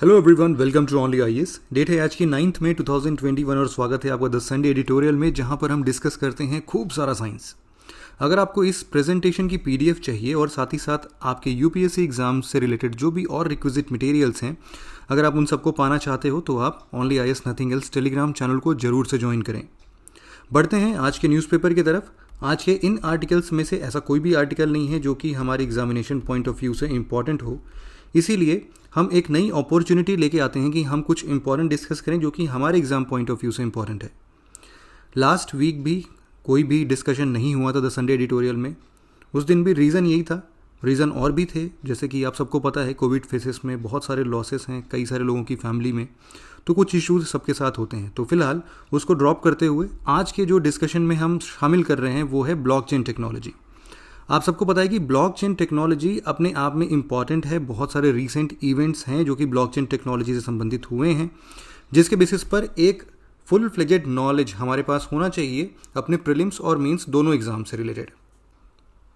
Hello everyone, welcome to only IAS. Date है आज की 9 मई 2021 और स्वागत है आपका द संडे एडिटोरियल में, जहां पर हम डिस्कस करते हैं खूब सारा साइंस। अगर आपको इस प्रेजेंटेशन की पीडीएफ चाहिए और साथ ही साथ आपके यूपीएससी एग्जाम से रिलेटेड जो भी और रिक्विजिट मटेरियल्स हैं, अगर आप उन सबको पाना चाहते हो तो आप only IAS nothing else Telegram channel को जरूर से ज्वाइन करें। बढ़ते हैं आज के न्यूज़पेपर की तरफ। आज के इन आर्टिकल्स में से ऐसा कोई भी आर्टिकल नहीं है जो कि हमारे एग्जामिनेशन पॉइंट ऑफ व्यू से इम्पॉर्टेंट हो, इसीलिए हम एक नई अपॉर्चुनिटी लेके आते हैं कि हम कुछ इंपॉर्टेंट डिस्कस करें जो कि हमारे एग्जाम पॉइंट ऑफ व्यू से इंपॉर्टेंट है। लास्ट वीक भी कोई भी डिस्कशन नहीं हुआ था द संडे एडिटोरियल में। उस दिन भी रीज़न यही था, रीज़न और भी थे, जैसे कि आप सबको पता है कोविड फेसेस में बहुत सारे लॉसेस हैं कई सारे लोगों की फैमिली में, तो कुछ इश्यूज सबके साथ होते हैं। तो फिलहाल उसको ड्रॉप करते हुए आज के जो डिस्कशन में हम शामिल कर रहे हैं वो है ब्लॉकचेन टेक्नोलॉजी। आप सबको पता है कि ब्लॉकचेन टेक्नोलॉजी अपने आप में इम्पॉर्टेंट है। बहुत सारे रीसेंट इवेंट्स हैं जो कि ब्लॉकचेन टेक्नोलॉजी से संबंधित हुए हैं, जिसके बेसिस पर एक फुल फ्लेजेड नॉलेज हमारे पास होना चाहिए अपने प्रीलिम्स और मेंस दोनों एग्जाम से रिलेटेड।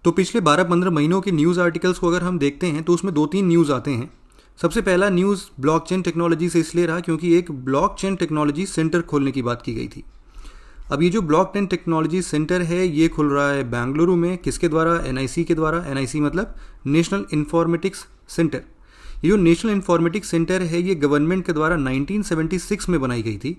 तो पिछले 12-15 महीनों के न्यूज़ आर्टिकल्स को अगर हम देखते हैं तो उसमें 2-3 न्यूज़ आते हैं। सबसे पहला न्यूज़ ब्लॉकचेन टेक्नोलॉजी से इसलिए रहा क्योंकि एक ब्लॉकचेन टेक्नोलॉजी सेंटर खोलने की बात की गई थी। अब ये जो ब्लॉकचेन टेक्नोलॉजी सेंटर है ये खुल रहा है बेंगलुरु में। किसके द्वारा? एनआईसी के द्वारा। एनआईसी मतलब नेशनल इन्फॉर्मेटिक्स सेंटर। ये जो नेशनल इन्फॉर्मेटिक्स सेंटर है ये गवर्नमेंट के द्वारा 1976 में बनाई गई थी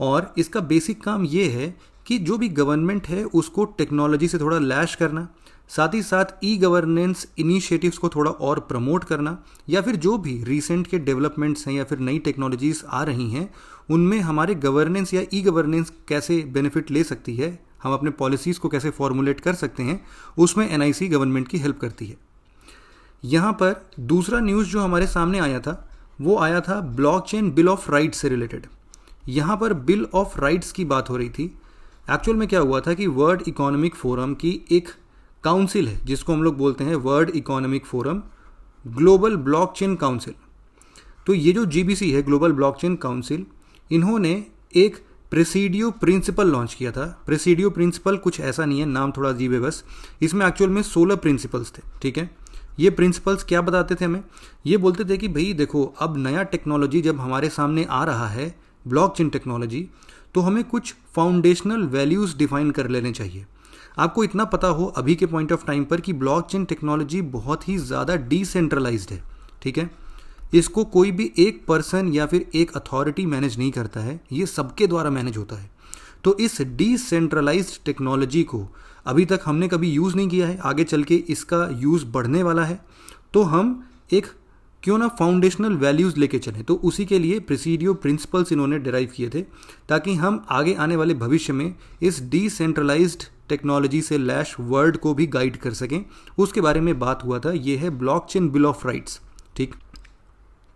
और इसका बेसिक काम ये है कि जो भी गवर्नमेंट है उसको टेक्नोलॉजी से थोड़ा लैश करना, साथ ही साथ ई गवर्नेंस इनिशिएटिव्स को थोड़ा और प्रमोट करना, या फिर जो भी रिसेंट के डेवलपमेंट्स हैं या फिर नई टेक्नोलॉजीज आ रही हैं उनमें हमारे गवर्नेंस या ई गवर्नेंस कैसे बेनिफिट ले सकती है, हम अपने पॉलिसीज़ को कैसे फॉर्मुलेट कर सकते हैं, उसमें एनआईसी गवर्नमेंट की हेल्प करती है। यहाँ पर दूसरा न्यूज़ जो हमारे सामने आया था वो आया था ब्लॉकचेन बिल ऑफ राइट्स से रिलेटेड। यहाँ पर बिल ऑफ राइट्स की बात हो रही थी। एक्चुअल में क्या हुआ था कि वर्ल्ड इकोनॉमिक फोरम की एक काउंसिल है जिसको हम लोग बोलते हैं world economic forum global blockchain council. तो ये जो जीबीसी है ग्लोबल ब्लॉकचेन काउंसिल, इन्होंने एक प्रेसिडियो प्रिंसिपल लॉन्च किया था। प्रेसिडियो प्रिंसिपल कुछ ऐसा नहीं है, नाम थोड़ा अजीब है बस। इसमें एक्चुअल में 16 प्रिंसिपल्स थे, ठीक है। ये प्रिंसिपल्स क्या बताते थे हमें? ये बोलते थे कि भाई देखो, अब नया टेक्नोलॉजी जब हमारे सामने आ रहा है ब्लॉकचेन टेक्नोलॉजी, तो हमें कुछ फाउंडेशनल वैल्यूज़ डिफाइन कर लेने चाहिए। आपको इतना पता हो अभी के पॉइंट ऑफ टाइम पर कि ब्लॉकचेन टेक्नोलॉजी बहुत ही ज़्यादा डिसेंट्रलाइज्ड है, ठीक है। इसको कोई भी एक पर्सन या फिर एक अथॉरिटी मैनेज नहीं करता है, ये सबके द्वारा मैनेज होता है। तो इस डिसेंट्रलाइज्ड टेक्नोलॉजी को अभी तक हमने कभी यूज़ नहीं किया है, आगे चल के इसका यूज़ बढ़ने वाला है। तो हम एक क्यों ना फाउंडेशनल वैल्यूज़ लेके चलें, तो उसी के लिए प्रेसिडियो प्रिंसिपल्स इन्होंने डिराइव किए थे ताकि हम आगे आने वाले भविष्य में इस डिसेंट्रलाइज्ड टेक्नोलॉजी से लैश वर्ल्ड को भी गाइड कर सकें, उसके बारे में बात हुआ था। ये है ब्लॉकचेन बिल ऑफ राइट्स, ठीक।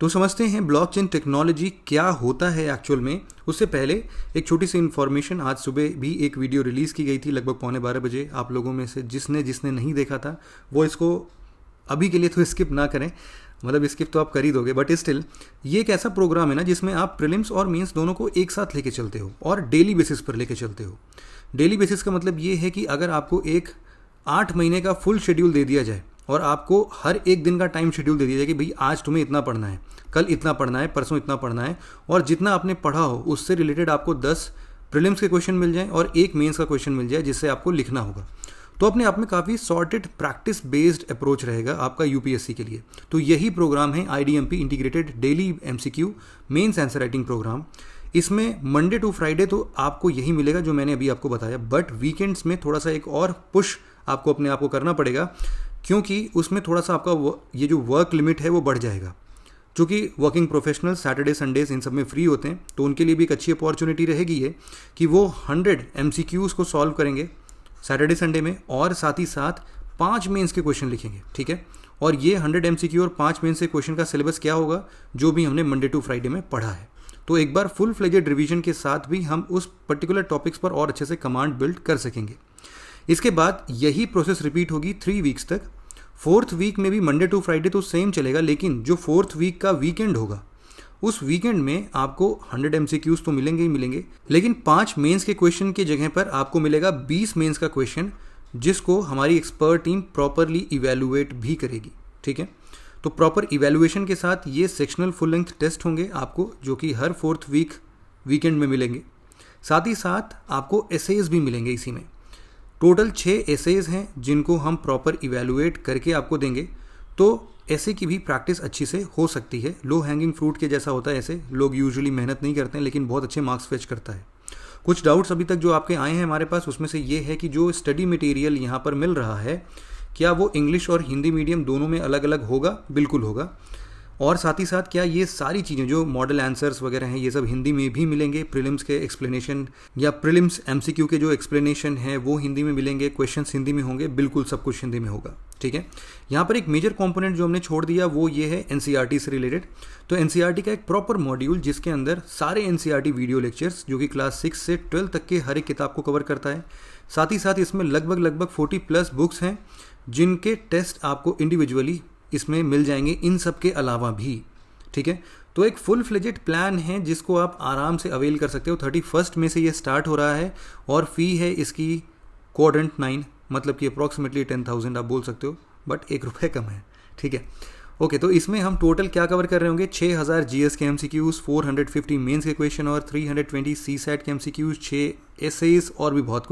तो समझते हैं ब्लॉकचेन टेक्नोलॉजी क्या होता है एक्चुअल में। उससे पहले एक छोटी सी इन्फॉर्मेशन, आज सुबह भी एक वीडियो रिलीज़ की गई थी लगभग 12:15 बजे। आप लोगों में से जिसने नहीं देखा था वो इसको अभी के लिए तो स्किप ना करें, मतलब स्किप तो आप कर ही दोगे, बट स्टिल ये एक ऐसा प्रोग्राम है ना जिसमें आप प्रीलिम्स और मेंस दोनों को एक साथ लेके चलते हो और डेली बेसिस पर लेके चलते हो। डेली बेसिस का मतलब ये है कि अगर आपको एक 8 महीने का फुल शेड्यूल दे दिया जाए और आपको हर एक दिन का टाइम शेड्यूल दे दिया जाए कि भाई आज तुम्हें इतना पढ़ना है, कल इतना पढ़ना है, परसों इतना पढ़ना है, और जितना आपने पढ़ा हो उससे रिलेटेड आपको 10 प्रीलिम्स के क्वेश्चन मिल जाए और एक मेंस का क्वेश्चन मिल जाए जिससे आपको लिखना होगा, तो अपने आप में काफ़ी सॉर्टेड प्रैक्टिस बेस्ड अप्रोच रहेगा आपका यूपीएससी के लिए। तो यही प्रोग्राम है IDMP integrated daily MCQ mains answer writing program. इसमें मंडे टू फ्राइडे तो आपको यही मिलेगा जो मैंने अभी आपको बताया, बट वीकेंड्स में थोड़ा सा एक और पुश आपको अपने आप को करना पड़ेगा, क्योंकि उसमें थोड़ा सा आपका ये जो वर्क लिमिट है वो बढ़ जाएगा। चूँकि वर्किंग प्रोफेशनल सैटरडे संडेज इन सब में फ्री होते हैं, तो उनके लिए भी एक अच्छी अपॉर्चुनिटी रहेगी ये कि वो 100 एमसीक्यूज़ को सॉल्व करेंगे सैटरडे संडे में, और साथ ही साथ 5 मेंस के क्वेश्चन लिखेंगे, ठीक है। और ये 100 एमसीक्यू और 5 मेंस के क्वेश्चन का सिलेबस क्या होगा, जो भी हमने मंडे टू फ्राइडे में पढ़ा है। तो एक बार फुल फ्लेजेड रिवीजन के साथ भी हम उस पर्टिकुलर टॉपिक्स पर और अच्छे से कमांड बिल्ड कर सकेंगे। इसके बाद यही प्रोसेस रिपीट होगी 3 वीक्स तक। 4th वीक में भी मंडे टू फ्राइडे तो सेम चलेगा, लेकिन जो 4th वीक का वीकेंड होगा उस वीकेंड में आपको 100 एमसीक्यूज़ तो मिलेंगे ही मिलेंगे, लेकिन 5 मेंस के क्वेश्चन की जगह पर आपको मिलेगा 20 मेंस का क्वेश्चन, जिसको हमारी एक्सपर्ट टीम प्रॉपरली इवेलुएट भी करेगी, ठीक है। तो प्रॉपर इवैल्यूएशन के साथ ये सेक्शनल फुल लेंथ टेस्ट होंगे आपको, जो कि हर 4th वीकेंड में मिलेंगे। साथ ही साथ आपको एसेज भी मिलेंगे इसी में। टोटल 6 एसेज हैं जिनको हम प्रॉपर इवैल्यूएट करके आपको देंगे, तो ऐसे की भी प्रैक्टिस अच्छी से हो सकती है। लो हैंगिंग फ्रूट के जैसा होता है, ऐसे लोग यूजुअली मेहनत नहीं करते हैं लेकिन बहुत अच्छे मार्क्स फेच करता है। कुछ डाउट्स अभी तक जो आपके आए हैं हमारे पास, उसमें से ये है कि जो स्टडी मटेरियल यहाँ पर मिल रहा है क्या वो इंग्लिश और हिंदी मीडियम दोनों में अलग अलग होगा? बिल्कुल होगा। और साथ ही साथ क्या ये सारी चीज़ें जो मॉडल आंसर्स वगैरह हैं ये सब हिंदी में भी मिलेंगे? प्रीलिम्स के एक्सप्लेनेशन या प्रीलिम्स एमसीक्यू के जो एक्सप्लेनेशन है वो हिंदी में मिलेंगे, क्वेश्चंस हिंदी में होंगे? बिल्कुल सब कुछ हिंदी में होगा। ठीक है, यहाँ पर एक मेजर कंपोनेंट जो हमने छोड़ दिया वो ये है एनसीईआरटी से रिलेटेड। तो एनसीईआरटी का एक प्रॉपर मॉड्यूल जिसके अंदर सारे एनसीईआरटी वीडियो लेक्चर्स जो कि क्लास 6 से 12 तक के हर एक किताब को कवर करता है। साथ ही साथ इसमें लगभग 40+ बुक्स हैं जिनके टेस्ट आपको इंडिविजुअली इसमें मिल जाएंगे इन सब के अलावा भी। ठीक है, तो एक फुल फ्लेजेड प्लान है जिसको आप आराम से अवेल कर सकते हो। 31 में से ये स्टार्ट हो रहा है और फ़ी है इसकी क्वाड्रेंट 9, मतलब कि अप्रॉक्सीमेटली 10,000 आप बोल सकते हो, बट ₹1 कम है। ठीक है, ओके। तो इसमें हम टोटल क्या कवर कर रहे होंगे? 6000 जीएस के एमसीक्यूज़, 450 मेंस के क्वेश्चन और 320 सीसैट के एमसीक्यूज़, 6 एसेज और भी बहुत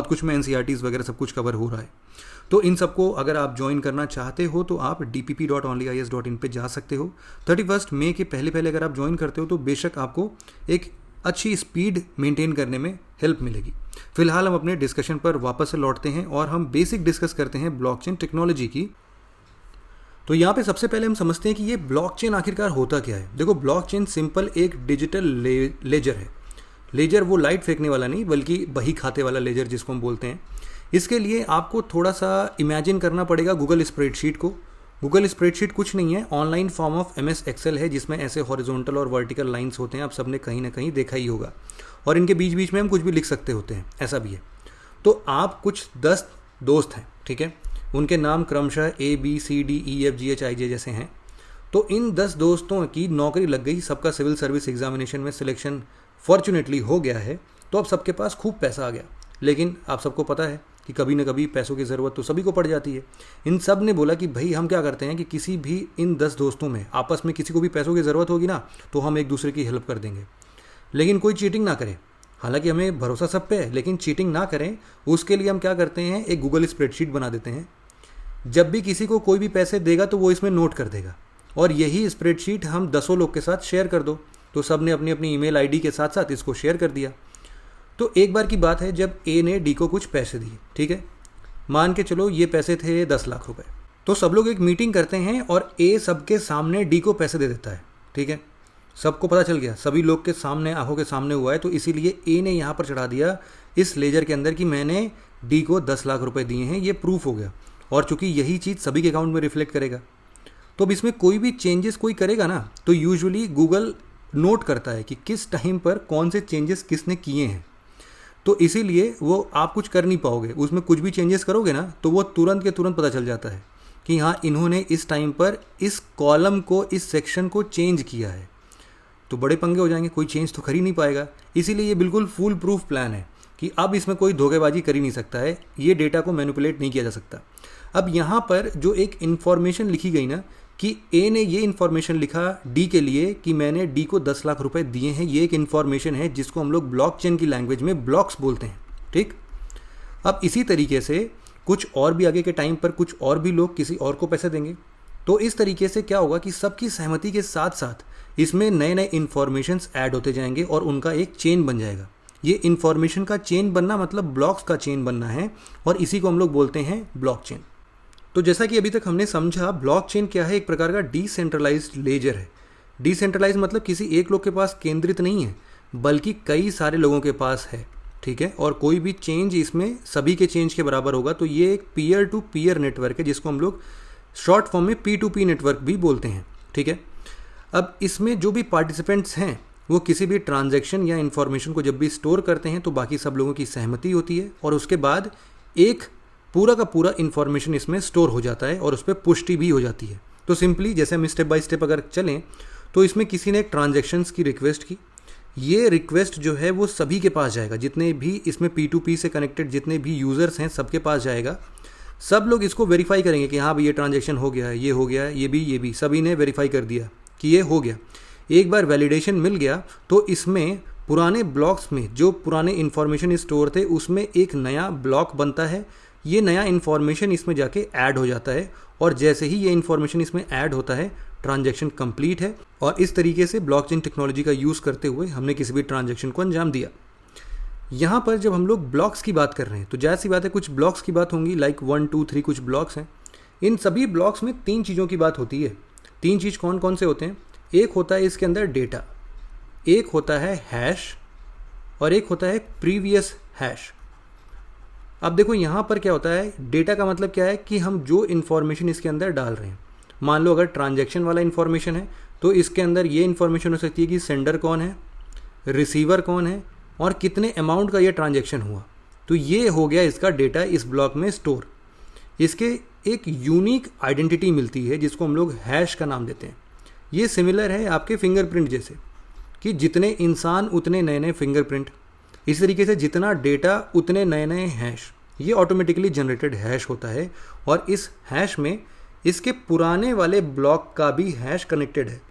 कुछ में एनसीईआरटीज़ वगैरह सब कुछ कवर हो रहा है। तो इन सबको अगर आप ज्वाइन करना चाहते हो तो आप dpp.onlyis.in पे जा सकते हो। 31 मई के पहले अगर आप ज्वाइन करते हो तो बेशक आपको एक अच्छी स्पीड मेंटेन करने में हेल्प मिलेगी। फिलहाल हम अपने डिस्कशन पर वापस से लौटते हैं और हम बेसिक डिस्कस करते हैं ब्लॉकचेन टेक्नोलॉजी की। तो यहाँ पे सबसे पहले हम समझते हैं कि ये ब्लॉकचेन आखिरकार होता क्या है। देखो, ब्लॉकचेन सिंपल एक डिजिटल लेजर है। लेजर वो लाइट फेंकने वाला नहीं, बल्कि बही खाते वाला लेजर जिसको हम बोलते हैं। इसके लिए आपको थोड़ा सा इमेजिन करना पड़ेगा गूगल स्प्रेडशीट को। गूगल स्प्रेडशीट कुछ नहीं है, online form of MS Excel है जिसमें ऐसे हॉरिजॉन्टल और वर्टिकल लाइंस होते हैं। आप सबने कहीं ना कहीं देखा ही होगा, और इनके बीच बीच में हम कुछ भी लिख सकते होते हैं, ऐसा भी है। तो आप कुछ 10 दोस्त हैं, ठीक है, उनके नाम क्रमशः ABCDEFGHIJ जैसे हैं। तो इन 10 दोस्तों की नौकरी लग गई, सबका सिविल सर्विस एग्जामिनेशन में सिलेक्शन फॉर्चुनेटली हो गया है। तो अब सबके पास खूब पैसा आ गया, लेकिन आप सबको पता है कि कभी ना कभी पैसों की ज़रूरत तो सभी को पड़ जाती है। इन सब ने बोला कि भाई हम क्या करते हैं कि किसी भी इन 10 दोस्तों में आपस में किसी को भी पैसों की ज़रूरत होगी ना, तो हम एक दूसरे की हेल्प कर देंगे, लेकिन कोई चीटिंग ना करे। हालांकि हमें भरोसा सब पे है, लेकिन चीटिंग ना करें उसके लिए हम क्या करते हैं, एक गूगल स्प्रेडशीट बना देते हैं। जब भी किसी को कोई भी पैसे देगा तो वो इसमें नोट कर देगा, और यही स्प्रेडशीट हम 10 लोग के साथ शेयर कर दो। तो सब ने अपनी अपनी ईमेल आईडी के साथ साथ इसको शेयर कर दिया। तो एक बार की बात है जब A ने D को कुछ पैसे दिए, ठीक है, मान के चलो ये पैसे थे 10 लाख रुपए। तो सब लोग एक मीटिंग करते हैं और A सबके सामने D को पैसे दे देता है, ठीक है। सबको पता चल गया, सभी लोग के सामने, आंखों के सामने हुआ है, तो इसीलिए A ने यहाँ पर चढ़ा दिया इस लेजर के अंदर कि मैंने D को 10 लाख रुपए दिए हैं। ये प्रूफ हो गया, और चूंकि यही चीज़ सभी के अकाउंट में रिफ्लेक्ट करेगा, तो अब इसमें कोई भी चेंजेस कोई करेगा ना, तो यूजुअली गूगल नोट करता है कि किस टाइम पर कौन से चेंजेस किसने किए हैं। तो इसीलिए वो आप कुछ कर नहीं पाओगे, उसमें कुछ भी चेंजेस करोगे ना तो वो तुरंत के तुरंत पता चल जाता है कि हाँ इन्होंने इस टाइम पर इस कॉलम को, इस सेक्शन को चेंज किया है। तो बड़े पंगे हो जाएंगे, कोई चेंज तो कर ही नहीं पाएगा। इसीलिए ये बिल्कुल फुल प्रूफ प्लान है कि अब इसमें कोई धोखेबाजी कर ही नहीं सकता है, ये डेटा को मैनिपुलेट नहीं किया जा सकता। अब यहाँ पर जो एक इन्फॉर्मेशन लिखी गई ना कि A ने ये इन्फॉर्मेशन लिखा D के लिए कि मैंने D को 10 लाख रुपए दिए हैं, ये एक इन्फॉर्मेशन है जिसको हम लोग ब्लॉकचेन की लैंग्वेज में ब्लॉक्स बोलते हैं, ठीक। अब इसी तरीके से कुछ और भी आगे के टाइम पर कुछ और भी लोग किसी और को पैसे देंगे। तो इस तरीके से क्या होगा कि सबकी सहमति के साथ साथ इसमें नए नए इन्फॉर्मेशंस ऐड होते जाएंगे और उनका एक चेन बन जाएगा। ये इन्फॉर्मेशन का चेन बनना मतलब ब्लॉक्स का चेन बनना है, और इसी को हम लोग बोलते हैं ब्लॉकचेन। तो जैसा कि अभी तक हमने समझा, ब्लॉकचेन क्या है, एक प्रकार का डिसेंट्रलाइज्ड लेजर है। डिसेंट्रलाइज मतलब किसी एक लोग के पास केंद्रित नहीं है, बल्कि कई सारे लोगों के पास है, ठीक है। और कोई भी चेंज इसमें सभी के चेंज के बराबर होगा। तो ये एक पीयर टू पीयर नेटवर्क है जिसको हम लोग शॉर्ट फॉर्म में P2P नेटवर्क भी बोलते हैं, ठीक है। अब इसमें जो भी पार्टिसिपेंट्स हैं वो किसी भी ट्रांजैक्शन या इन्फॉर्मेशन को जब भी स्टोर करते हैं तो बाकी सब लोगों की सहमति होती है, और उसके बाद एक पूरा का पूरा इन्फॉर्मेशन इसमें स्टोर हो जाता है और उस पर पुष्टि भी हो जाती है। तो सिंपली जैसे हम स्टेप बाय स्टेप अगर चलें तो इसमें किसी ने एक ट्रांजैक्शंस की रिक्वेस्ट की, ये रिक्वेस्ट जो है वो सभी के पास जाएगा, जितने भी इसमें P2P से कनेक्टेड जितने भी यूज़र्स हैं सबके पास जाएगा। सब लोग इसको वेरीफाई करेंगे कि हाँ भाई ये ट्रांजेक्शन हो गया है, ये हो गया है, ये भी सभी ने वेरीफाई कर दिया कि ये हो गया। एक बार वैलिडेशन मिल गया तो इसमें पुराने ब्लॉक्स में जो पुराने इन्फॉर्मेशन स्टोर थे उसमें एक नया ब्लॉक बनता है। ये नया इन्फॉर्मेशन इसमें जाके ऐड हो जाता है और जैसे ही ये इन्फॉर्मेशन इसमें ऐड होता है ट्रांजैक्शन कंप्लीट है। और इस तरीके से ब्लॉकचेन टेक्नोलॉजी का यूज़ करते हुए हमने किसी भी ट्रांजैक्शन को अंजाम दिया। यहाँ पर जब हम लोग ब्लॉक्स की बात कर रहे हैं तो जाहिर सी बात है कुछ ब्लॉक्स की बात होंगी, लाइक 1 2 3 कुछ ब्लॉक्स हैं। इन सभी ब्लॉक्स में 3 चीज़ों की बात होती है। 3 चीज़ कौन कौन से होते हैं? एक होता है इसके अंदर डेटा, एक होता है हैश और एक होता है प्रीवियस हैश। अब देखो यहाँ पर क्या होता है, डेटा का मतलब क्या है कि हम जो इन्फॉर्मेशन इसके अंदर डाल रहे हैं, मान लो अगर ट्रांजैक्शन वाला इन्फॉर्मेशन है तो इसके अंदर ये इन्फॉर्मेशन हो सकती है कि सेंडर कौन है, रिसीवर कौन है और कितने अमाउंट का ये ट्रांजैक्शन हुआ। तो ये हो गया इसका डेटा इस ब्लॉक में स्टोर। इसके एक यूनिक आइडेंटिटी मिलती है जिसको हम लोग हैश का नाम देते हैं। ये सिमिलर है आपके फिंगरप्रिंट जैसे कि जितने इंसान उतने नए नए फिंगरप्रिंट, इस तरीके से जितना डेटा उतने नए नए हैश। ये ऑटोमेटिकली जनरेटेड हैश होता है और इस हैश में इसके पुराने वाले ब्लॉक का भी हैश कनेक्टेड है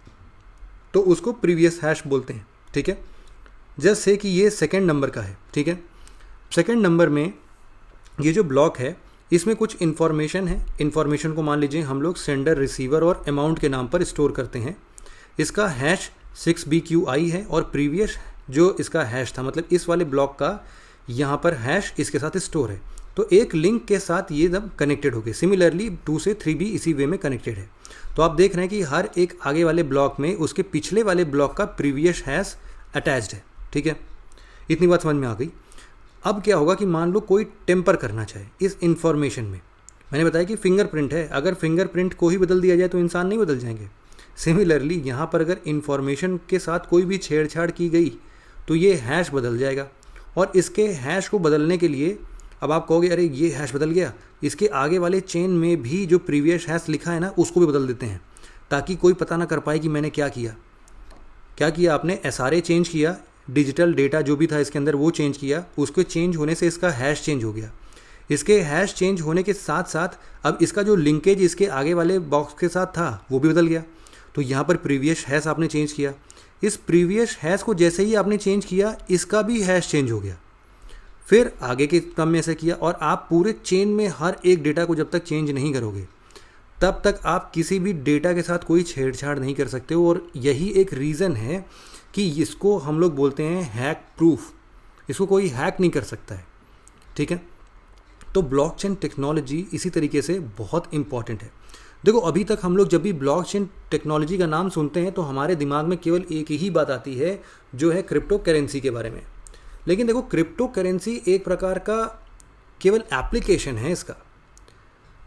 तो उसको प्रीवियस हैश बोलते हैं। ठीक है, जस्ट से कि ये सेकेंड नंबर का है। ठीक है, सेकेंड नंबर में ये जो ब्लॉक है इसमें कुछ इन्फॉर्मेशन है। इन्फॉर्मेशन को मान लीजिए हम लोग सेंडर, रिसीवर और अमाउंट के नाम पर स्टोर करते हैं। इसका हैश 6BQI है और प्रीवियस जो इसका हैश था, मतलब इस वाले ब्लॉक का यहाँ पर हैश इसके साथ स्टोर है। तो एक लिंक के साथ ये सब कनेक्टेड हो गए। सिमिलरली 2 से 3 भी इसी वे में कनेक्टेड है। तो आप देख रहे हैं कि हर एक आगे वाले ब्लॉक में उसके पिछले वाले ब्लॉक का प्रीवियस हैश अटैच्ड है। ठीक है, इतनी बात समझ में आ गई। अब क्या होगा कि मान लो कोई टेम्पर करना चाहे इस इंफॉर्मेशन में। मैंने बताया कि फिंगरप्रिंट है, अगर फिंगरप्रिंट को ही बदल दिया जाए तो इंसान नहीं बदल जाएंगे। सिमिलरली यहाँ पर अगर इन्फॉर्मेशन के साथ कोई भी छेड़छाड़ की गई तो ये हैश बदल जाएगा। और इसके हैश को बदलने के लिए अब आप कहोगे अरे ये हैश बदल गया, इसके आगे वाले चेन में भी जो प्रीवियस हैश लिखा है ना उसको भी बदल देते हैं ताकि कोई पता ना कर पाए कि मैंने क्या किया। आपने SRA चेंज किया, डिजिटल डेटा जो भी था इसके अंदर वो चेंज किया, उसके चेंज होने से इसका हैश चेंज हो गया। इसके हैश चेंज होने के साथ साथ अब इसका जो लिंकेज इसके आगे वाले बॉक्स के साथ था वो भी बदल गया। तो यहाँ पर प्रीवियस हैश आपने चेंज किया, इस प्रीवियस हैश को जैसे ही आपने चेंज किया इसका भी हैश चेंज हो गया। फिर आगे के क्रम में ऐसे किया और आप पूरे चेन में हर एक डेटा को जब तक चेंज नहीं करोगे तब तक आप किसी भी डेटा के साथ कोई छेड़छाड़ नहीं कर सकते हो। और यही एक रीज़न है कि इसको हम लोग बोलते हैं हैक प्रूफ। इसको कोई हैक नहीं कर सकता है। ठीक है, तो ब्लॉकचेन टेक्नोलॉजी इसी तरीके से बहुत इंपॉर्टेंट है। देखो अभी तक हम लोग जब भी ब्लॉकचेन टेक्नोलॉजी का नाम सुनते हैं तो हमारे दिमाग में केवल एक ही बात आती है जो है क्रिप्टो करेंसी के बारे में। लेकिन देखो क्रिप्टो करेंसी एक प्रकार का केवल एप्लीकेशन है इसका।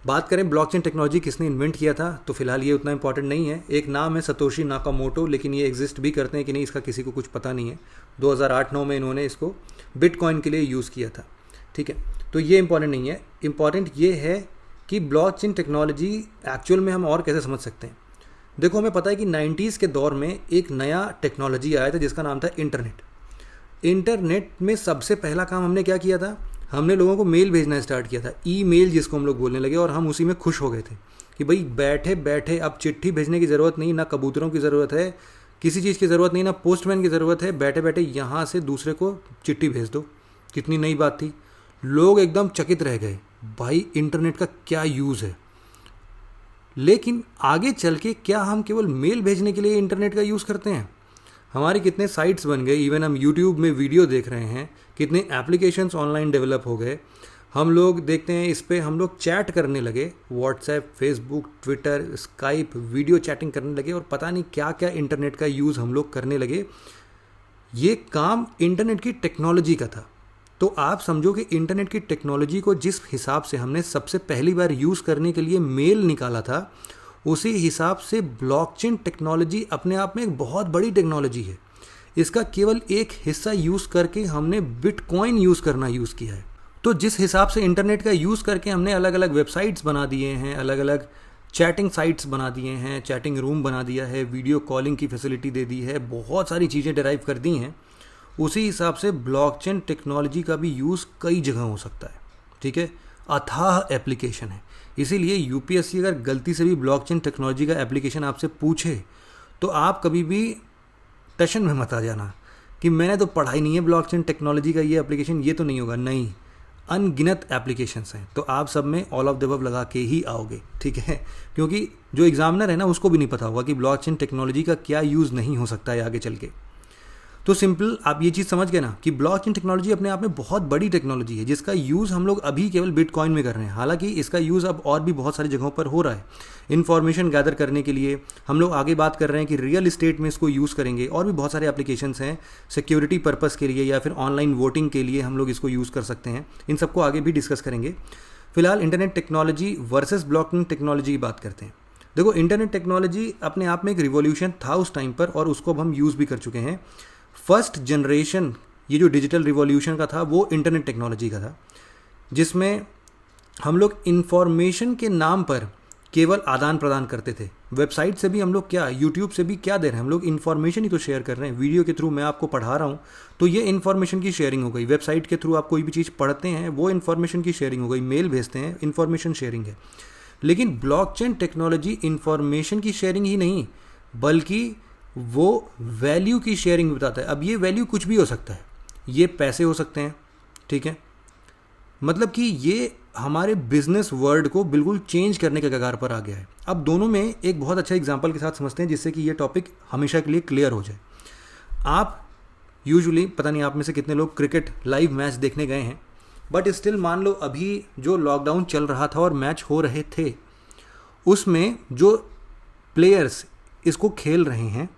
बात करें ब्लॉकचेन टेक्नोलॉजी किसने इन्वेंट किया था तो फिलहाल ये उतना इंपॉर्टेंट नहीं है। एक नाम है सतोशी नाकामोटो, लेकिन ये एग्जिस्ट भी करते हैं कि नहीं इसका किसी को कुछ पता नहीं है। 2008-9 में इन्होंने इसको बिटकॉइन के लिए यूज़ किया था। ठीक है, तो ये इंपॉर्टेंट नहीं है। इंपॉर्टेंट ये है कि ब्लॉकचेन टेक्नोलॉजी एक्चुअल में हम और कैसे समझ सकते हैं। देखो हमें पता है कि 90s के दौर में एक नया टेक्नोलॉजी आया था जिसका नाम था इंटरनेट। इंटरनेट में सबसे पहला काम हमने क्या किया था, हमने लोगों को मेल भेजना स्टार्ट किया था, ईमेल जिसको हम लोग बोलने लगे। और हम उसी में खुश हो गए थे कि भाई बैठे बैठे अब चिट्ठी भेजने की ज़रूरत नहीं, ना कबूतरों की ज़रूरत है, किसी चीज़ की ज़रूरत नहीं, ना पोस्टमैन की ज़रूरत है, बैठे बैठे यहाँ से दूसरे को चिट्ठी भेज दो। कितनी नई बात थी, लोग एकदम चकित रह गए भाई इंटरनेट का क्या यूज़ है। लेकिन आगे चल के क्या हम केवल मेल भेजने के लिए इंटरनेट का यूज़ करते हैं? हमारे कितने साइट्स बन गए, इवन हम यूट्यूब में वीडियो देख रहे हैं, कितने एप्लीकेशंस ऑनलाइन डेवलप हो गए। हम लोग देखते हैं इस पे हम लोग चैट करने लगे, WhatsApp, Facebook, Twitter, Skype, video chatting करने लगे और पता नहीं क्या क्या इंटरनेट का यूज़ हम लोग करने लगे। ये काम इंटरनेट की टेक्नोलॉजी का था। तो आप समझो कि इंटरनेट की टेक्नोलॉजी को जिस हिसाब से हमने सबसे पहली बार यूज़ करने के लिए मेल निकाला था, उसी हिसाब से ब्लॉकचेन टेक्नोलॉजी अपने आप में एक बहुत बड़ी टेक्नोलॉजी है। इसका केवल एक हिस्सा यूज़ करके हमने बिटकॉइन यूज़ करना यूज़ किया है। तो जिस हिसाब से इंटरनेट का यूज़ करके हमने अलग अलग वेबसाइट्स बना दिए हैं, अलग अलग चैटिंग साइट्स बना दिए हैं, चैटिंग रूम बना दिया है, वीडियो कॉलिंग की फैसिलिटी दे दी है, बहुत सारी चीज़ें डिराइव कर दी हैं, उसी हिसाब से ब्लॉकचेन टेक्नोलॉजी का भी यूज़ कई जगह हो सकता है। ठीक है, अथाह एप्लीकेशन है। इसीलिए यूपीएससी अगर गलती से भी ब्लॉकचेन टेक्नोलॉजी का एप्लीकेशन आपसे पूछे तो आप कभी भी टशन में मत आ जाना कि मैंने तो पढ़ा ही नहीं है ब्लॉकचेन टेक्नोलॉजी का ये एप्लीकेशन, ये तो नहीं होगा। नहीं, अनगिनत एप्लीकेशंस हैं, तो आप सब में ऑल ऑफ द अबव लगा के ही आओगे, ठीक है। क्योंकि जो एग्जामिनर है ना, उसको भी नहीं पता होगा कि ब्लॉकचेन टेक्नोलॉजी का क्या यूज़ नहीं हो सकता है आगे चल के। तो सिंपल आप ये चीज़ समझ गए ना कि ब्लॉकचेन टेक्नोलॉजी अपने आप में बहुत बड़ी टेक्नोलॉजी है, जिसका यूज़ हम लोग अभी केवल बिटकॉइन में कर रहे हैं। हालांकि इसका यूज़ अब और भी बहुत सारी जगहों पर हो रहा है। इन्फॉर्मेशन गैदर करने के लिए हम लोग आगे बात कर रहे हैं कि रियल इस्टेट में इसको यूज़ करेंगे, और भी बहुत सारे एप्लीकेशंस हैं सिक्योरिटी पर्पस के लिए या फिर ऑनलाइन वोटिंग के लिए हम लोग इसको यूज़ कर सकते हैं। इन सबको आगे भी डिस्कस करेंगे। फिलहाल internet technology versus blockchain technology की बात करते हैं। देखो, इंटरनेट टेक्नोलॉजी अपने आप में एक रिवॉल्यूशन था उस टाइम पर, और उसको अब हम यूज़ भी कर चुके हैं। फर्स्ट जनरेशन ये जो डिजिटल रिवॉल्यूशन का था वो इंटरनेट टेक्नोलॉजी का था, जिसमें हम लोग इन्फॉर्मेशन के नाम पर केवल आदान प्रदान करते थे। वेबसाइट से भी हम लोग क्या, यूट्यूब से भी क्या दे रहे हैं हम लोग, इन्फॉर्मेशन ही तो शेयर कर रहे हैं। वीडियो के थ्रू मैं आपको पढ़ा रहा हूँ तो ये इन्फॉर्मेशन की शेयरिंग हो गई। वेबसाइट के थ्रू आप कोई भी चीज़ पढ़ते हैं वो इन्फॉर्मेशन की शेयरिंग हो गई। मेल भेजते हैं, इन्फॉर्मेशन शेयरिंग है। लेकिन ब्लॉकचेन टेक्नोलॉजी इन्फॉर्मेशन की शेयरिंग ही नहीं, बल्कि वो वैल्यू की शेयरिंग बताता है। अब ये वैल्यू कुछ भी हो सकता है, ये पैसे हो सकते हैं, ठीक है। मतलब कि ये हमारे बिजनेस वर्ल्ड को बिल्कुल चेंज करने के कगार पर आ गया है। अब दोनों में एक बहुत अच्छा एग्जांपल के साथ समझते हैं, जिससे कि ये टॉपिक हमेशा के लिए क्लियर हो जाए। आप यूजुअली, पता नहीं आप में से कितने लोग क्रिकेट लाइव मैच देखने गए हैं, बट स्टिल मान लो अभी जो लॉकडाउन चल रहा था और मैच हो रहे थे, उसमें जो प्लेयर्स इसको खेल रहे हैं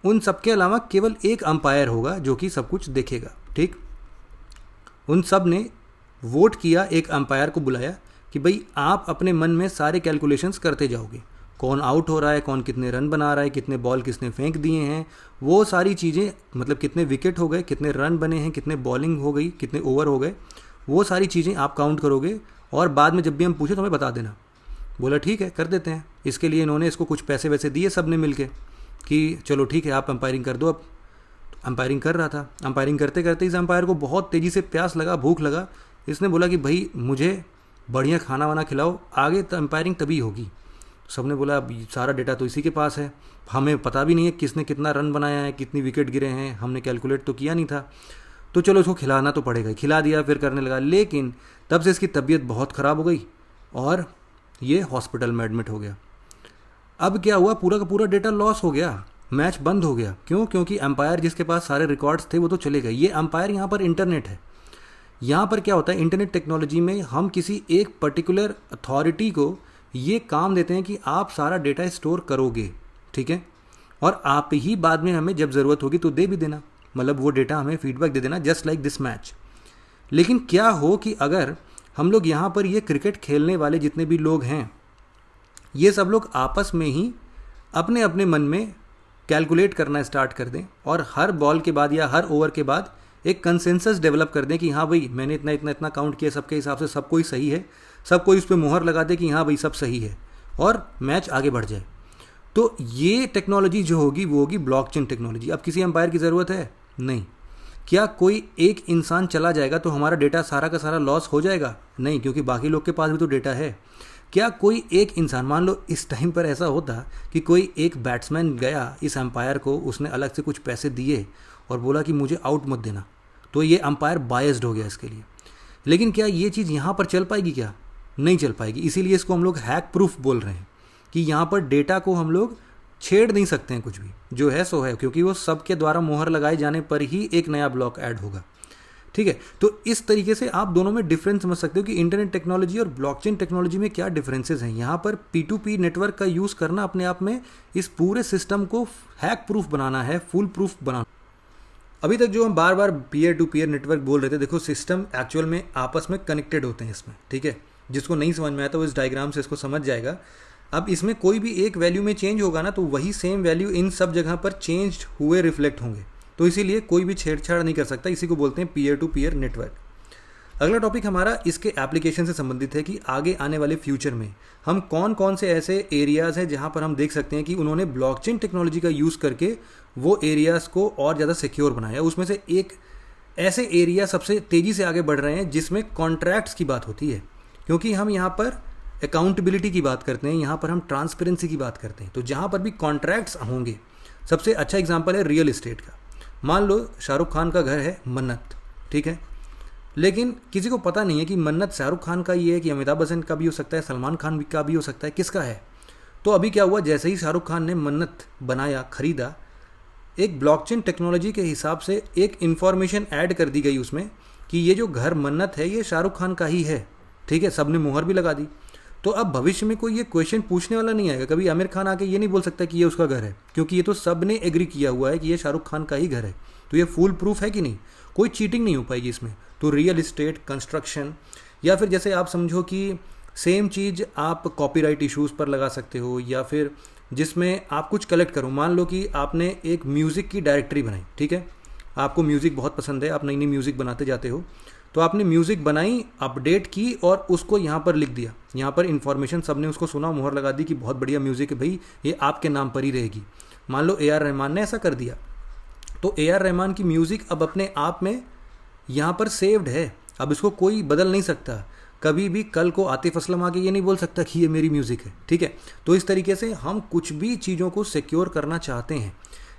उन सबके अलावा केवल एक अंपायर होगा जो कि सब कुछ देखेगा, ठीक। उन सब ने वोट किया, एक अंपायर को बुलाया कि भाई आप अपने मन में सारे कैलकुलेशंस करते जाओगे, कौन आउट हो रहा है, कौन कितने रन बना रहा है, कितने बॉल किसने फेंक दिए हैं, वो सारी चीज़ें, मतलब कितने विकेट हो गए, कितने रन बने हैं, कितने बॉलिंग हो गई, कितने ओवर हो गए, वो सारी चीज़ें आप काउंट करोगे और बाद में जब भी हम पूछे तो हमें बता देना। बोला ठीक है, कर देते हैं। इसके लिए इन्होंने इसको कुछ पैसे वैसे दिए सब ने मिल के कि चलो ठीक है आप अंपायरिंग कर दो। अब अंपायरिंग कर रहा था, अंपायरिंग करते करते इस अंपायर को बहुत तेज़ी से प्यास लगा, भूख लगा। इसने बोला कि भाई मुझे बढ़िया खाना वाना खिलाओ, आगे अंपायरिंग तभी होगी। सबने बोला अब सारा डेटा तो इसी के पास है, हमें पता भी नहीं है किसने कितना रन बनाया है, कितनी विकेट गिरे हैं, हमने कैलकुलेट तो किया नहीं था, तो चलो इसको खिलाना तो पड़ेगा। खिला दिया, फिर करने लगा, लेकिन तब से इसकी तबीयत बहुत ख़राब हो गई और ये हॉस्पिटल में एडमिट हो गया। अब क्या हुआ, पूरा का पूरा डेटा लॉस हो गया, मैच बंद हो गया। क्यों? क्योंकि अंपायर जिसके पास सारे रिकॉर्ड्स थे वो तो चले गए। ये अंपायर यहाँ पर इंटरनेट है। यहाँ पर क्या होता है, इंटरनेट टेक्नोलॉजी में हम किसी एक पर्टिकुलर अथॉरिटी को ये काम देते हैं कि आप सारा डेटा स्टोर करोगे, ठीक है, और आप ही बाद में हमें जब ज़रूरत होगी तो दे भी देना, मतलब वो डेटा हमें फीडबैक दे देना, जस्ट लाइक दिस मैच। लेकिन क्या हो कि अगर हम लोग यहाँ पर ये क्रिकेट खेलने वाले जितने भी लोग हैं, ये सब लोग आपस में ही अपने अपने मन में कैलकुलेट करना स्टार्ट कर दें और हर बॉल के बाद या हर ओवर के बाद एक कंसेंसस डेवलप कर दें कि हाँ भाई मैंने इतना इतना इतना काउंट किया, सबके हिसाब से सब कोई सही है, सब कोई उस पर मुहर लगा दे कि हाँ भाई सब सही है और मैच आगे बढ़ जाए। तो ये टेक्नोलॉजी जो होगी वो होगी ब्लॉकचेन टेक्नोलॉजी। अब किसी अंपायर की ज़रूरत है नहीं। क्या कोई एक इंसान चला जाएगा तो हमारा डेटा सारा का सारा लॉस हो जाएगा? नहीं, क्योंकि बाकी लोग के पास भी तो डेटा है। क्या कोई एक इंसान, मान लो इस टाइम पर ऐसा होता कि कोई एक बैट्समैन गया इस अंपायर को, उसने अलग से कुछ पैसे दिए और बोला कि मुझे आउट मत देना, तो ये अंपायर बायस्ड हो गया इसके लिए। लेकिन क्या ये चीज़ यहाँ पर चल पाएगी? क्या नहीं चल पाएगी। इसीलिए इसको हम लोग हैक प्रूफ बोल रहे हैं कि यहाँ पर डेटा को हम लोग छेड़ नहीं सकते हैं, कुछ भी जो है सो है, क्योंकि वो सबके द्वारा मोहर लगाए जाने पर ही एक नया ब्लॉक ऐड होगा, ठीक है। तो इस तरीके से आप दोनों में डिफरेंस समझ सकते हो कि इंटरनेट टेक्नोलॉजी और ब्लॉकचेन टेक्नोलॉजी में क्या डिफरेंसेस हैं। यहाँ पर P2P नेटवर्क का यूज़ करना अपने आप में इस पूरे सिस्टम को हैक प्रूफ बनाना है, फुल प्रूफ बनाना। अभी तक जो हम बार बार पीयर टू पीयर नेटवर्क बोल रहे थे, देखो सिस्टम एक्चुअल में आपस में कनेक्टेड होते हैं इसमें, ठीक है। जिसको नहीं समझ में आया तो इस डायग्राम से इसको समझ जाएगा। अब इसमें कोई भी एक वैल्यू में चेंज होगा ना, तो वही सेम वैल्यू इन सब जगह पर चेंज हुए रिफ्लेक्ट होंगे, तो इसीलिए कोई भी छेड़छाड़ नहीं कर सकता। इसी को बोलते हैं पीयर टू पीयर नेटवर्क। अगला टॉपिक हमारा इसके एप्लीकेशन से संबंधित है कि आगे आने वाले फ्यूचर में हम कौन कौन से ऐसे एरियाज़ हैं जहां पर हम देख सकते हैं कि उन्होंने ब्लॉकचेन टेक्नोलॉजी का यूज़ करके वो एरियाज़ को और ज़्यादा सिक्योर बनाया। उसमें से एक ऐसे एरिया सबसे तेज़ी से आगे बढ़ रहे हैं जिसमें कॉन्ट्रैक्ट्स की बात होती है। क्योंकि हम यहाँ पर अकाउंटेबिलिटी की बात करते हैं, यहाँ पर हम ट्रांसपेरेंसी की बात करते हैं। तो जहाँ पर भी कॉन्ट्रैक्ट्स होंगे, सबसे अच्छा एग्जांपल है रियल इस्टेट का। मान लो शाहरुख खान का घर है मन्नत, ठीक है, लेकिन किसी को पता नहीं है कि मन्नत शाहरुख खान का ही है कि अमिताभ बच्चन का भी हो सकता है, सलमान खान का भी हो सकता है, किसका है। तो अभी क्या हुआ, जैसे ही शाहरुख खान ने मन्नत बनाया, खरीदा, एक ब्लॉकचेन टेक्नोलॉजी के हिसाब से एक इन्फॉर्मेशन ऐड कर दी गई उसमें कि ये जो घर मन्नत है ये शाहरुख खान का ही है, ठीक है, सबने मुहर भी लगा दी। तो अब भविष्य में कोई ये क्वेश्चन पूछने वाला नहीं आएगा, कभी आमिर खान आके ये नहीं बोल सकता कि ये उसका घर है, क्योंकि ये तो सब ने एग्री किया हुआ है कि ये शाहरुख खान का ही घर है। तो ये फुल प्रूफ है कि नहीं, कोई चीटिंग नहीं हो पाएगी इसमें। तो रियल इस्टेट, कंस्ट्रक्शन, या फिर जैसे आप समझो कि सेम चीज़ आप कॉपीराइट इश्यूज़ पर लगा सकते हो, या फिर जिसमें आप कुछ कलेक्ट करो। मान लो कि आपने एक म्यूज़िक की डायरेक्टरी बनाई, ठीक है, आपको म्यूज़िक बहुत पसंद है, आप नई नई म्यूज़िक बनाते जाते हो, तो आपने म्यूज़िक बनाई, अपडेट की और उसको यहाँ पर लिख दिया। यहाँ पर इन्फॉर्मेशन सबने उसको सुना, मुहर लगा दी कि बहुत बढ़िया म्यूज़िक है भाई, ये आपके नाम पर ही रहेगी। मान लो AR रहमान ने ऐसा कर दिया, तो AR रहमान की म्यूज़िक अब अपने आप में यहाँ पर सेव्ड है, अब इसको कोई बदल नहीं सकता। कभी भी कल को आतिफ असलम आके ये नहीं बोल सकता कि ये मेरी म्यूज़िक है, ठीक है। तो इस तरीके से हम कुछ भी चीज़ों को सिक्योर करना चाहते हैं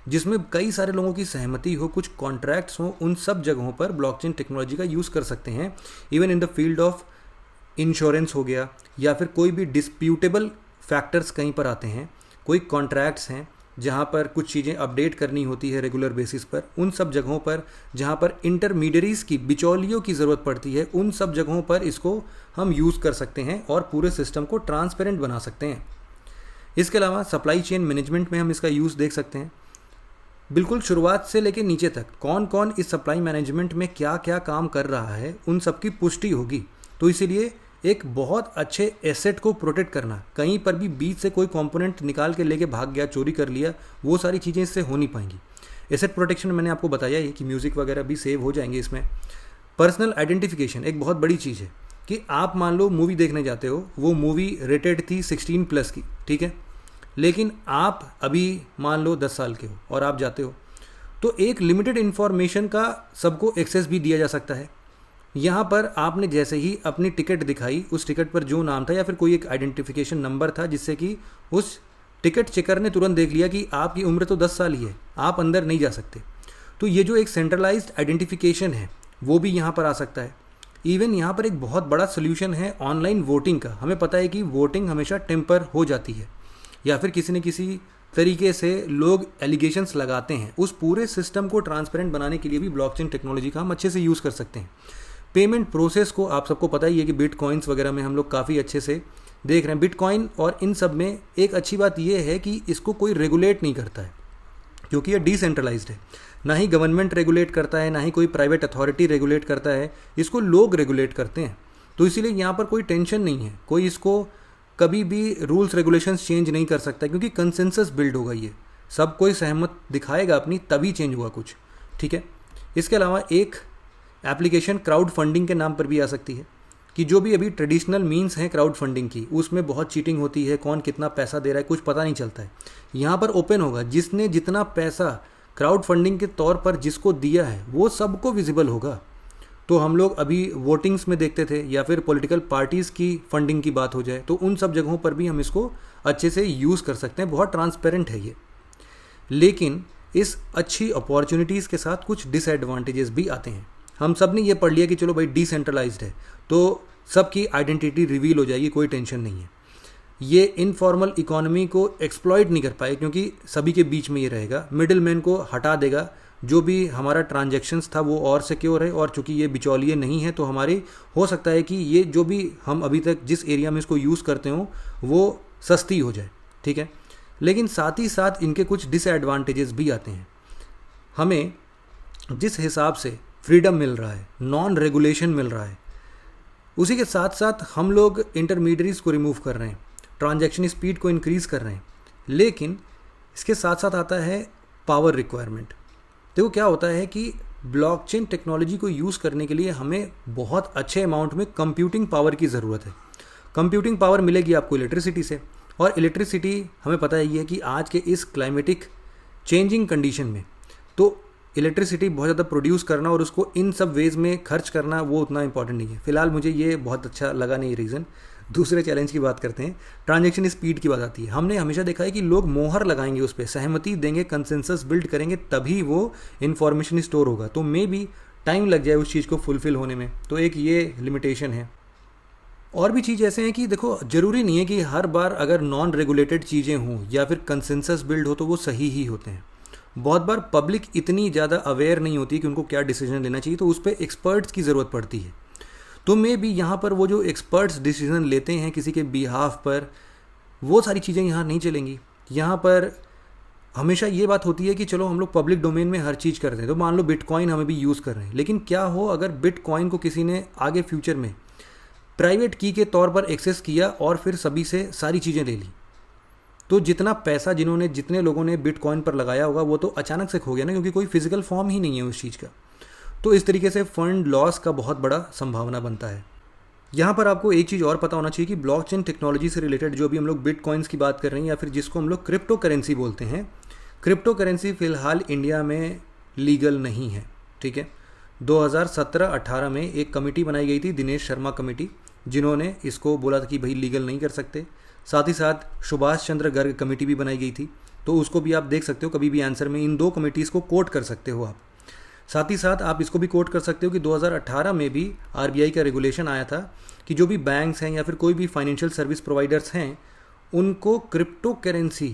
जिसमें कई सारे लोगों की सहमति हो, कुछ कॉन्ट्रैक्ट्स हो, उन सब जगहों पर ब्लॉकचेन टेक्नोलॉजी का यूज़ कर सकते हैं। Even in the field of insurance हो गया, या फिर कोई भी डिस्प्यूटेबल फैक्टर्स कहीं पर आते हैं, कोई कॉन्ट्रैक्ट्स हैं जहाँ पर कुछ चीज़ें अपडेट करनी होती है रेगुलर बेसिस पर, उन सब जगहों पर जहाँ पर इंटरमीडियरीज़ की, बिचौलियों की ज़रूरत पड़ती है, उन सब जगहों पर इसको हम यूज़ कर सकते हैं और पूरे सिस्टम को ट्रांसपेरेंट बना सकते हैं। इसके अलावा सप्लाई चेन मैनेजमेंट में हम इसका यूज़ देख सकते हैं। बिल्कुल शुरुआत से लेकर नीचे तक कौन कौन इस सप्लाई मैनेजमेंट में क्या क्या काम कर रहा है, उन सब की पुष्टि होगी। तो इसीलिए एक बहुत अच्छे एसेट को प्रोटेक्ट करना, कहीं पर भी बीच से कोई कंपोनेंट निकाल के लेके भाग गया, चोरी कर लिया, वो सारी चीज़ें इससे हो नहीं पाएंगी। एसेट प्रोटेक्शन मैंने आपको बताया ही कि म्यूज़िक वगैरह भी सेव हो जाएंगे इसमें। पर्सनल आइडेंटिफिकेशन एक बहुत बड़ी चीज़ है कि आप मान लो मूवी देखने जाते हो, वो मूवी रेटेड थी 16+ की, ठीक है, लेकिन आप अभी मान लो 10 साल के हो और आप जाते हो, तो एक लिमिटेड इन्फॉर्मेशन का सबको एक्सेस भी दिया जा सकता है। यहाँ पर आपने जैसे ही अपनी टिकट दिखाई, उस टिकट पर जो नाम था या फिर कोई एक आइडेंटिफिकेशन नंबर था जिससे कि उस टिकट चेकर ने तुरंत देख लिया कि आपकी उम्र तो 10 साल ही है, आप अंदर नहीं जा सकते। तो ये जो एक सेंट्रलाइज्ड आइडेंटिफिकेशन है वो भी यहाँ पर आ सकता है। इवन यहाँ पर एक बहुत बड़ा सोल्यूशन है ऑनलाइन वोटिंग का। हमें पता है कि वोटिंग हमेशा टेम्पर हो जाती है, या फिर किसी न किसी तरीके से लोग एलिगेशंस लगाते हैं। उस पूरे सिस्टम को ट्रांसपेरेंट बनाने के लिए भी ब्लॉकचेन टेक्नोलॉजी का हम अच्छे से यूज़ कर सकते हैं। पेमेंट प्रोसेस को आप सबको पता ही है कि बिटकॉइंस वगैरह में हम लोग काफ़ी अच्छे से देख रहे हैं। बिटकॉइन और इन सब में एक अच्छी बात यह है कि इसको कोई रेगुलेट नहीं करता है, क्योंकि ये डिसेंट्रलाइज्ड है। ना ही गवर्नमेंट रेगुलेट करता है, ना ही कोई प्राइवेट अथॉरिटी रेगुलेट करता है, इसको लोग रेगुलेट करते हैं। तो इसीलिए यहाँ पर कोई टेंशन नहीं है, कोई इसको कभी भी रूल्स रेगुलेशंस चेंज नहीं कर सकता, क्योंकि कंसेंसस बिल्ड होगा। ये सब कोई सहमत दिखाएगा अपनी, तभी चेंज हुआ कुछ, ठीक है। इसके अलावा एक एप्लीकेशन क्राउड फंडिंग के नाम पर भी आ सकती है कि जो भी अभी ट्रेडिशनल मीन्स हैं क्राउड फंडिंग की, उसमें बहुत चीटिंग होती है, कौन कितना पैसा दे रहा है कुछ पता नहीं चलता है। यहाँ पर ओपन होगा, जिसने जितना पैसा क्राउड फंडिंग के तौर पर जिसको दिया है वो सबको विजिबल होगा। तो हम लोग अभी वोटिंग्स में देखते थे, या फिर पॉलिटिकल पार्टीज़ की फंडिंग की बात हो जाए, तो उन सब जगहों पर भी हम इसको अच्छे से यूज़ कर सकते हैं। बहुत ट्रांसपेरेंट है ये। लेकिन इस अच्छी अपॉर्चुनिटीज़ के साथ कुछ डिसएडवांटेजेस भी आते हैं। हम सब ने ये पढ़ लिया कि चलो भाई डिसेंट्रलाइज्ड है तो सबकी आइडेंटिटी रिवील हो जाएगी, कोई टेंशन नहीं है। ये इनफॉर्मल इकोनॉमी को एक्सप्लॉइट नहीं कर पाए, क्योंकि सभी के बीच में ये रहेगा, मिडिल मैन को हटा देगा। जो भी हमारा ट्रांजैक्शंस था वो और सिक्योर है, और चूंकि ये बिचौलिए नहीं है तो हमारी हो सकता है कि ये जो भी हम अभी तक जिस एरिया में इसको यूज़ करते हो वो सस्ती हो जाए, ठीक है। लेकिन साथ ही साथ इनके कुछ डिसएडवांटेजेस भी आते हैं। हमें जिस हिसाब से फ्रीडम मिल रहा है, नॉन रेगुलेशन मिल रहा है, उसी के साथ साथ हम लोग इंटरमीडियरीज को रिमूव कर रहे हैं, ट्रांजैक्शन स्पीड को इंक्रीज़ कर रहे हैं। लेकिन इसके साथ साथ आता है पावर रिक्वायरमेंट। देखो क्या होता है कि ब्लॉकचेन टेक्नोलॉजी को यूज़ करने के लिए हमें बहुत अच्छे अमाउंट में कंप्यूटिंग पावर की ज़रूरत है। कंप्यूटिंग पावर मिलेगी आपको इलेक्ट्रिसिटी से, और इलेक्ट्रिसिटी हमें पता ही है कि आज के इस क्लाइमेटिक चेंजिंग कंडीशन में तो इलेक्ट्रिसिटी बहुत ज़्यादा प्रोड्यूस करना और उसको इन सब वेज में खर्च करना वो उतना इंपॉर्टेंट नहीं है। फिलहाल मुझे ये बहुत अच्छा लगा नहीं रीज़न। दूसरे चैलेंज की बात करते हैं, ट्रांजैक्शन स्पीड की बात आती है। हमने हमेशा देखा है कि लोग मोहर लगाएंगे उस पर, सहमति देंगे, कंसेंसस बिल्ड करेंगे, तभी वो इन्फॉर्मेशन स्टोर होगा। तो मे बी टाइम लग जाए उस चीज़ को फुलफिल होने में, तो एक ये लिमिटेशन है। और भी चीज़ ऐसे हैं कि देखो, ज़रूरी नहीं है कि हर बार अगर नॉन रेगुलेटेड चीज़ें हों या फिर कंसेंसस बिल्ड हो तो वो सही ही होते हैं। बहुत बार पब्लिक इतनी ज़्यादा अवेयर नहीं होती कि उनको क्या डिसीजन लेना चाहिए, तो उस पर एक्सपर्ट्स की ज़रूरत पड़ती है। तो मे भी यहाँ पर वो जो एक्सपर्ट्स डिसीजन लेते हैं किसी के बिहाफ पर, वो सारी चीज़ें यहाँ नहीं चलेंगी। यहाँ पर हमेशा ये बात होती है कि चलो हम लोग पब्लिक डोमेन में हर चीज़ करते हैं, तो मान लो बिटकॉइन हमें भी यूज़ कर रहे हैं, लेकिन क्या हो अगर बिटकॉइन को किसी ने आगे फ्यूचर में प्राइवेट की के तौर पर एक्सेस किया और फिर सभी से सारी चीज़ें ले ली, तो जितना पैसा जितने लोगों ने बिटकॉइन पर लगाया होगा वो तो अचानक से खो गया ना, क्योंकि कोई फिजिकल फॉर्म ही नहीं है उस चीज़ का। तो इस तरीके से फंड लॉस का बहुत बड़ा संभावना बनता है। यहाँ पर आपको एक चीज़ और पता होना चाहिए कि ब्लॉकचेन टेक्नोलॉजी से रिलेटेड जो भी हम लोग बिटकॉइंस की बात कर रहे हैं या फिर जिसको हम लोग क्रिप्टो करेंसी बोलते हैं, क्रिप्टो करेंसी फ़िलहाल इंडिया में लीगल नहीं है। ठीक है, 2017-18 में एक कमेटी बनाई गई थी, दिनेश शर्मा कमेटी, जिन्होंने इसको बोला था कि भाई लीगल नहीं कर सकते। साथ ही साथ सुभाष चंद्र गर्ग कमेटी भी बनाई गई थी, तो उसको भी आप देख सकते हो कभी भी आंसर में, इन दो कमेटीज़ को कोट कर सकते हो आप। साथ ही साथ आप इसको भी कोट कर सकते हो कि 2018 में भी आरबीआई का रेगुलेशन आया था कि जो भी बैंक्स हैं या फिर कोई भी फाइनेंशियल सर्विस प्रोवाइडर्स हैं, उनको क्रिप्टो करेंसी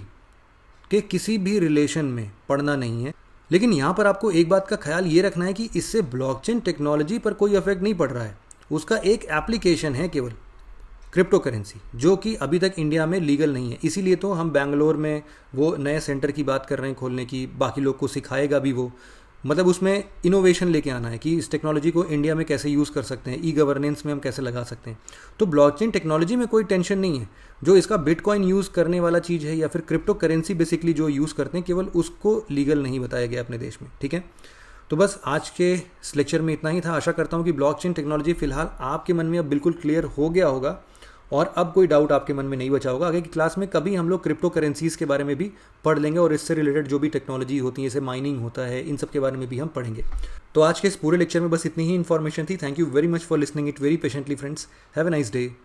के किसी भी रिलेशन में पड़ना नहीं है। लेकिन यहाँ पर आपको एक बात का ख्याल ये रखना है कि इससे ब्लॉकचेन टेक्नोलॉजी पर कोई इफेक्ट नहीं पड़ रहा है। उसका एक एप्लीकेशन है केवल क्रिप्टो करेंसी, जो कि अभी तक इंडिया में लीगल नहीं है। इसीलिए तो हम बैंगलोर में वो नए सेंटर की बात कर रहे हैं खोलने की, बाकी लोग को सिखाएगा भी वो, मतलब उसमें इनोवेशन लेके आना है कि इस टेक्नोलॉजी को इंडिया में कैसे यूज़ कर सकते हैं, ई गवर्नेंस में हम कैसे लगा सकते हैं। तो ब्लॉकचेन टेक्नोलॉजी में कोई टेंशन नहीं है। जो इसका बिटकॉइन यूज़ करने वाला चीज़ है या फिर क्रिप्टो करेंसी बेसिकली जो यूज़ करते हैं, केवल उसको लीगल नहीं बताया गया अपने देश में। ठीक है, तो बस आज के इस लेक्चर में इतना ही था। आशा करता हूँ कि ब्लॉकचेन टेक्नोलॉजी फिलहाल आपके मन में अब बिल्कुल क्लियर हो गया होगा और अब कोई डाउट आपके मन में नहीं बचा होगा। आगे की क्लास में कभी हम लोग क्रिप्टो करेंसीज़ के बारे में भी पढ़ लेंगे और इससे रिलेटेड जो भी टेक्नोलॉजी होती है, जैसे माइनिंग होता है, इन सब के बारे में भी हम पढ़ेंगे। तो आज के इस पूरे लेक्चर में बस इतनी ही इन्फॉर्मेशन थी। Thank you very much for listening it very patiently friends. Have a nice day.